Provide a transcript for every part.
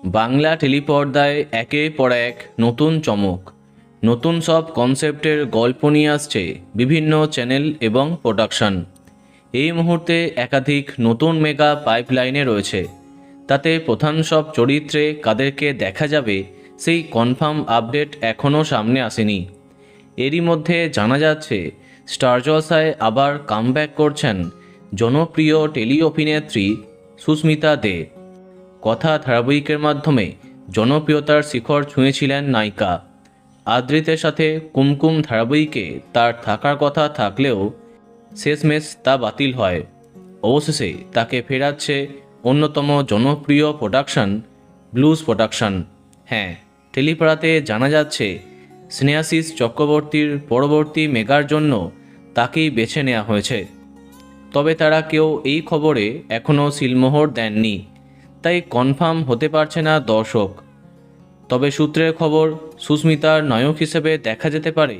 বাংলা টেলিপর্দায় একের পর এক নতুন চমক, নতুন সব কনসেপ্টের গল্প নিয়ে আসছে বিভিন্ন চ্যানেল এবং প্রোডাকশন। এই মুহূর্তে একাধিক নতুন মেগা পাইপলাইনে রয়েছে। তাতে প্রধান সব চরিত্রে কাদেরকে দেখা যাবে সেই কনফার্ম আপডেট এখনও সামনে আসেনি। এরই মধ্যে জানা যাচ্ছে স্টার জলসায় আবার কামব্যাক করছেন জনপ্রিয় টেলি অভিনেত্রী সুস্মিতা দে। কথা ধারাবাহিকের মাধ্যমে জনপ্রিয়তার শিখর ছুঁয়েছিলেন নায়িকা। আদ্রিতের সাথে কুমকুম ধারাবাহিকে তার থাকার কথা থাকলেও শেষমেশ তা বাতিল হয়। অবশেষে তাকে ফেরাচ্ছে অন্যতম জনপ্রিয় প্রোডাকশন ব্লুজ প্রোডাকশন। হ্যাঁ, টেলিপাড়াতে জানা যাচ্ছে স্নেহাশিস চক্রবর্তীর পরবর্তী মেগার জন্য তাকেই বেছে নেওয়া হয়েছে। তবে তারা কেউ এই খবরে এখনও সিলমোহর দেননি, তাই কনফার্ম হতে পারছে না দর্শক। তবে সূত্রের খবর, সুস্মিতার নায়ক হিসেবে দেখা যেতে পারে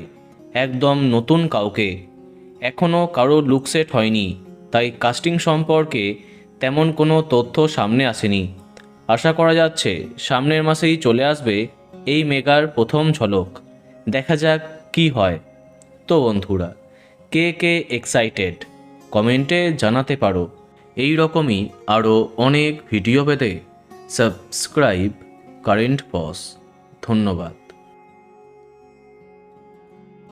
একদম নতুন কাউকে। এখনও কারো লুকসেট হয়নি, তাই কাস্টিং সম্পর্কে তেমন কোনো তথ্য সামনে আসেনি। আশা করা যাচ্ছে সামনের মাসেই চলে আসবে এই মেগার প্রথম ঝলক। দেখা যাক কি হয়। তো বন্ধুরা, কে কে এক্সাইটেড কমেন্টে জানাতে পারো। এই রকমই আরও অনেক ভিডিও পেতে সাবস্ক্রাইব কারেন্ট পজ। ধন্যবাদ।